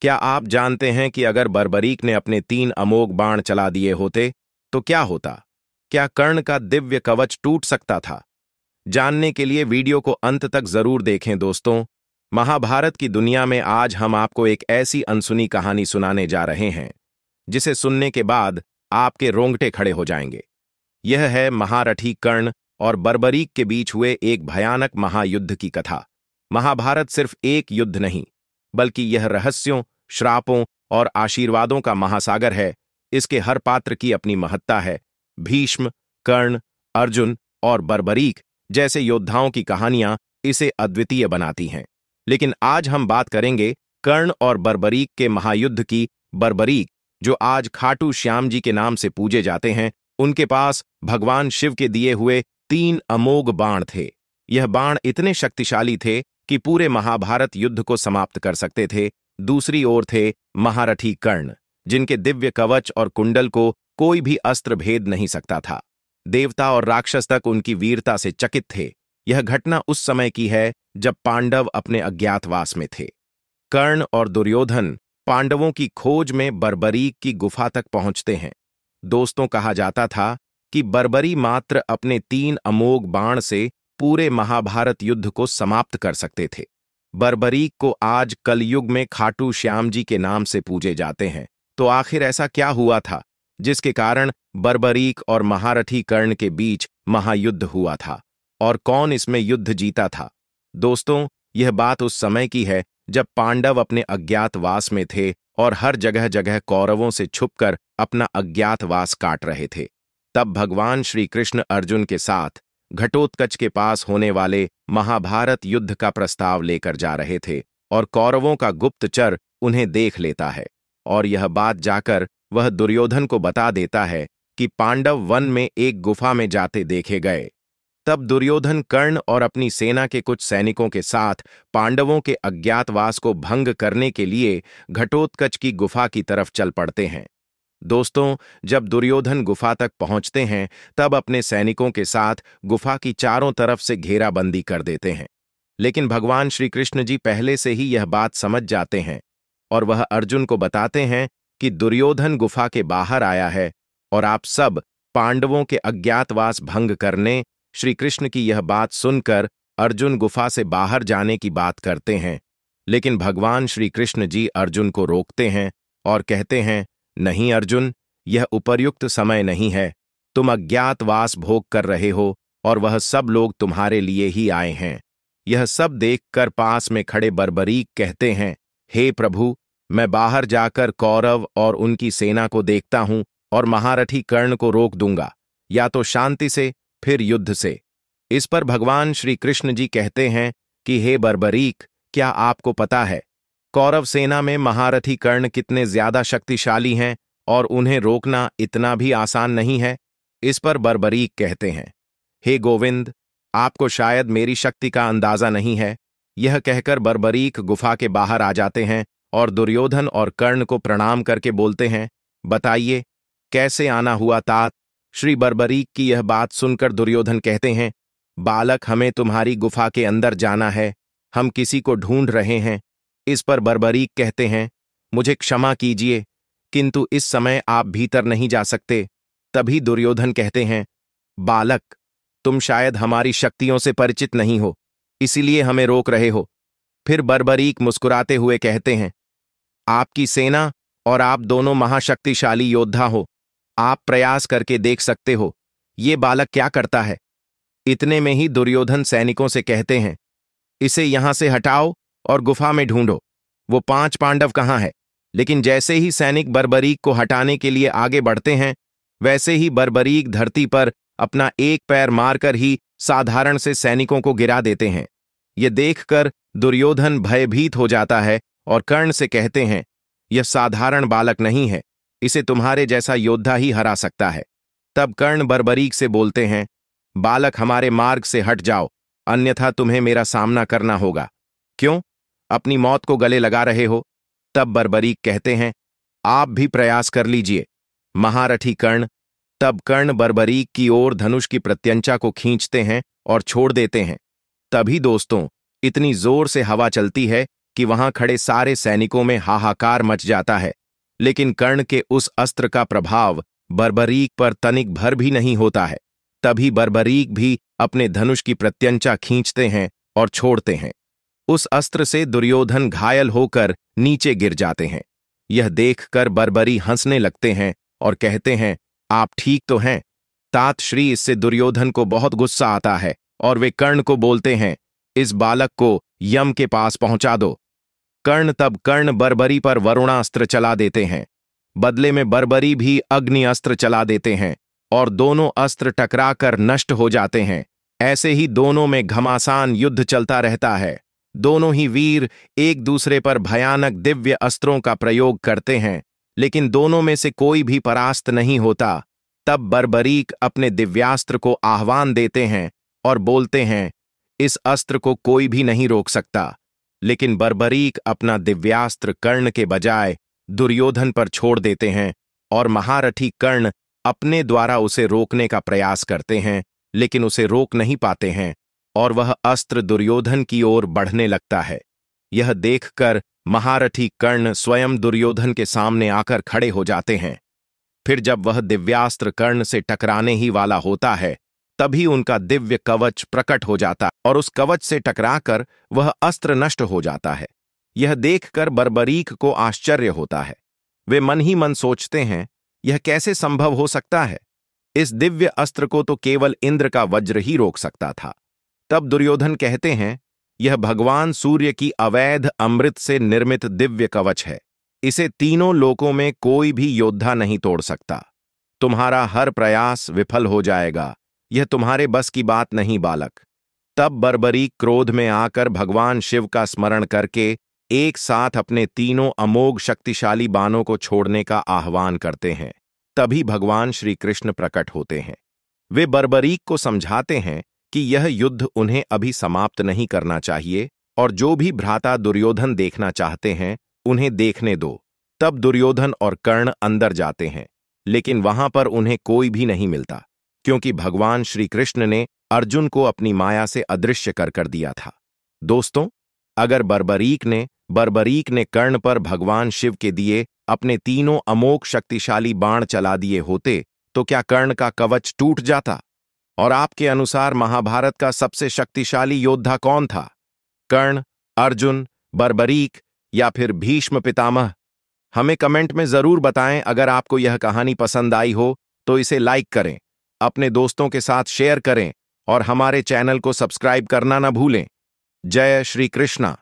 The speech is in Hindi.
क्या आप जानते हैं कि अगर बर्बरीक ने अपने 3 अमोघ बाण चला दिए होते तो क्या होता? क्या कर्ण का दिव्य कवच टूट सकता था? जानने के लिए वीडियो को अंत तक जरूर देखें दोस्तों। महाभारत की दुनिया में आज हम आपको एक ऐसी अनसुनी कहानी सुनाने जा रहे हैं जिसे सुनने के बाद आपके रोंगटे खड़े हो जाएंगे। यह है महारथी कर्ण और बर्बरीक के बीच हुए एक भयानक महायुद्ध की कथा। महाभारत सिर्फ एक युद्ध नहीं, बल्कि यह रहस्यों, श्रापों और आशीर्वादों का महासागर है। इसके हर पात्र की अपनी महत्ता है। भीष्म, कर्ण, अर्जुन और बर्बरीक जैसे योद्धाओं की कहानियां इसे अद्वितीय बनाती हैं। लेकिन आज हम बात करेंगे कर्ण और बर्बरीक के महायुद्ध की। बर्बरीक, जो आज खाटू श्याम जी के नाम से पूजे जाते हैं, उनके पास भगवान शिव के दिए हुए 3 अमोघ बाण थे। यह बाण इतने शक्तिशाली थे कि पूरे महाभारत युद्ध को समाप्त कर सकते थे। दूसरी ओर थे महारथी कर्ण, जिनके दिव्य कवच और कुंडल को कोई भी अस्त्र भेद नहीं सकता था। देवता और राक्षस तक उनकी वीरता से चकित थे। यह घटना उस समय की है जब पांडव अपने अज्ञातवास में थे। कर्ण और दुर्योधन पांडवों की खोज में बर्बरीक की गुफा तक पहुंचते हैं। दोस्तों, कहा जाता था कि बर्बरी मात्र अपने 3 अमोघ बाण से पूरे महाभारत युद्ध को समाप्त कर सकते थे। बर्बरीक को आज कलयुग में खाटू श्याम जी के नाम से पूजे जाते हैं। तो आखिर ऐसा क्या हुआ था जिसके कारण बर्बरीक और महारथी कर्ण के बीच महायुद्ध हुआ था, और कौन इसमें युद्ध जीता था? दोस्तों, यह बात उस समय की है जब पांडव अपने अज्ञातवास में थे और हर जगह जगह कौरवों से छुपकर अपना अज्ञातवास काट रहे थे। तब भगवान श्री कृष्ण अर्जुन के साथ घटोत्कच के पास होने वाले महाभारत युद्ध का प्रस्ताव लेकर जा रहे थे, और कौरवों का गुप्तचर उन्हें देख लेता है और यह बात जाकर वह दुर्योधन को बता देता है कि पांडव वन में एक गुफा में जाते देखे गए। तब दुर्योधन कर्ण और अपनी सेना के कुछ सैनिकों के साथ पांडवों के अज्ञातवास को भंग करने के लिए घटोत्कच की गुफा की तरफ चल पड़ते हैं। दोस्तों, जब दुर्योधन गुफा तक पहुंचते हैं, तब अपने सैनिकों के साथ गुफा की चारों तरफ से घेराबंदी कर देते हैं। लेकिन भगवान श्री कृष्ण जी पहले से ही यह बात समझ जाते हैं और वह अर्जुन को बताते हैं कि दुर्योधन गुफा के बाहर आया है और आप सब पांडवों के अज्ञातवास भंग करने। श्री कृष्ण की यह बात सुनकर अर्जुन गुफा से बाहर जाने की बात करते हैं, लेकिन भगवान श्री कृष्ण जी अर्जुन को रोकते हैं और कहते हैं, नहीं अर्जुन, यह उपर्युक्त समय नहीं है। तुम अज्ञातवास भोग कर रहे हो और वह सब लोग तुम्हारे लिए ही आए हैं। यह सब देखकर पास में खड़े बर्बरीक कहते हैं, हे प्रभु, मैं बाहर जाकर कौरव और उनकी सेना को देखता हूं और महारथी कर्ण को रोक दूंगा, या तो शांति से फिर युद्ध से। इस पर भगवान श्री कृष्ण जी कहते हैं कि हे बर्बरीक, क्या आपको पता है कौरव सेना में महारथी कर्ण कितने ज्यादा शक्तिशाली हैं और उन्हें रोकना इतना भी आसान नहीं है? इस पर बर्बरीक कहते हैं, हे गोविंद, आपको शायद मेरी शक्ति का अंदाजा नहीं है। यह कहकर बर्बरीक गुफा के बाहर आ जाते हैं और दुर्योधन और कर्ण को प्रणाम करके बोलते हैं, बताइए कैसे आना हुआ तात? श्री बर्बरीक की यह बात सुनकर दुर्योधन कहते हैं, बालक, हमें तुम्हारी गुफा के अंदर जाना है, हम किसी को ढूंढ रहे हैं। इस पर बर्बरीक कहते हैं, मुझे क्षमा कीजिए, किंतु इस समय आप भीतर नहीं जा सकते। तभी दुर्योधन कहते हैं, बालक, तुम शायद हमारी शक्तियों से परिचित नहीं हो, इसीलिए हमें रोक रहे हो। फिर बर्बरीक मुस्कुराते हुए कहते हैं, आपकी सेना और आप दोनों महाशक्तिशाली योद्धा हो, आप प्रयास करके देख सकते हो ये बालक क्या करता है। इतने में ही दुर्योधन सैनिकों से कहते हैं, इसे यहां से हटाओ और गुफा में ढूंढो, वो 5 पांडव कहाँ है। लेकिन जैसे ही सैनिक बर्बरीक को हटाने के लिए आगे बढ़ते हैं, वैसे ही बर्बरीक धरती पर अपना एक पैर मारकर ही साधारण से सैनिकों को गिरा देते हैं। यह देखकर दुर्योधन भयभीत हो जाता है और कर्ण से कहते हैं, यह साधारण बालक नहीं है, इसे तुम्हारे जैसा योद्धा ही हरा सकता है। तब कर्ण बर्बरीक से बोलते हैं, बालक, हमारे मार्ग से हट जाओ, अन्यथा तुम्हें मेरा सामना करना होगा। क्यों, अपनी मौत को गले लगा रहे हो? तब बर्बरीक कहते हैं, आप भी प्रयास कर लीजिए महारथी कर्ण। तब कर्ण बर्बरीक की ओर धनुष की प्रत्यंचा को खींचते हैं और छोड़ देते हैं। तभी दोस्तों, इतनी जोर से हवा चलती है कि वहां खड़े सारे सैनिकों में हाहाकार मच जाता है। लेकिन कर्ण के उस अस्त्र का प्रभाव बर्बरीक पर तनिक भर भी नहीं होता है। तभी बर्बरीक भी अपने धनुष की प्रत्यंचा खींचते हैं और छोड़ते हैं। उस अस्त्र से दुर्योधन घायल होकर नीचे गिर जाते हैं। यह देखकर बर्बरी हंसने लगते हैं और कहते हैं, आप ठीक तो हैं? तात श्री इससे दुर्योधन को बहुत गुस्सा आता है और वे कर्ण को बोलते हैं, इस बालक को यम के पास पहुंचा दो। कर्ण बर्बरी पर वरुणास्त्र चला देते हैं। बदले में बर्बरी भी अग्नि अस्त्र चला देते हैं और दोनों अस्त्र टकराकर नष्ट हो जाते हैं। ऐसे ही दोनों में घमासान युद्ध चलता रहता है। दोनों ही वीर एक दूसरे पर भयानक दिव्य अस्त्रों का प्रयोग करते हैं, लेकिन दोनों में से कोई भी परास्त नहीं होता। तब बर्बरीक अपने दिव्यास्त्र को आह्वान देते हैं और बोलते हैं, इस अस्त्र को कोई भी नहीं रोक सकता। लेकिन बर्बरीक अपना दिव्यास्त्र कर्ण के बजाय दुर्योधन पर छोड़ देते हैं और महारथी कर्ण अपने द्वारा उसे रोकने का प्रयास करते हैं, लेकिन उसे रोक नहीं पाते हैं और वह अस्त्र दुर्योधन की ओर बढ़ने लगता है। यह देखकर महारथी कर्ण स्वयं दुर्योधन के सामने आकर खड़े हो जाते हैं। फिर जब वह दिव्यास्त्र कर्ण से टकराने ही वाला होता है, तभी उनका दिव्य कवच प्रकट हो जाता है और उस कवच से टकराकर वह अस्त्र नष्ट हो जाता है। यह देखकर बर्बरीक को आश्चर्य होता है। वे मन ही मन सोचते हैं, यह कैसे संभव हो सकता है? इस दिव्य अस्त्र को तो केवल इंद्र का वज्र ही रोक सकता था। तब दुर्योधन कहते हैं, यह भगवान सूर्य की अवैध अमृत से निर्मित दिव्य कवच है। इसे तीनों लोकों में कोई भी योद्धा नहीं तोड़ सकता। तुम्हारा हर प्रयास विफल हो जाएगा। यह तुम्हारे बस की बात नहीं बालक। तब बर्बरीक क्रोध में आकर भगवान शिव का स्मरण करके एक साथ अपने तीनों अमोघ शक्तिशाली बाणों को छोड़ने का आह्वान करते हैं। तभी भगवान श्री कृष्ण प्रकट होते हैं। वे बर्बरीक को समझाते हैं कि यह युद्ध उन्हें अभी समाप्त नहीं करना चाहिए और जो भी भ्राता दुर्योधन देखना चाहते हैं उन्हें देखने दो। तब दुर्योधन और कर्ण अंदर जाते हैं, लेकिन वहां पर उन्हें कोई भी नहीं मिलता, क्योंकि भगवान श्री कृष्ण ने अर्जुन को अपनी माया से अदृश्य कर दिया था। दोस्तों, अगर बर्बरीक ने कर्ण पर भगवान शिव के दिए अपने तीनों अमोघ शक्तिशाली बाण चला दिए होते तो क्या कर्ण का कवच टूट जाता? और आपके अनुसार महाभारत का सबसे शक्तिशाली योद्धा कौन था? कर्ण, अर्जुन, बर्बरीक या फिर भीष्म पितामह? हमें कमेंट में जरूर बताएं। अगर आपको यह कहानी पसंद आई हो तो इसे लाइक करें, अपने दोस्तों के साथ शेयर करें और हमारे चैनल को सब्सक्राइब करना न भूलें। जय श्री कृष्णा।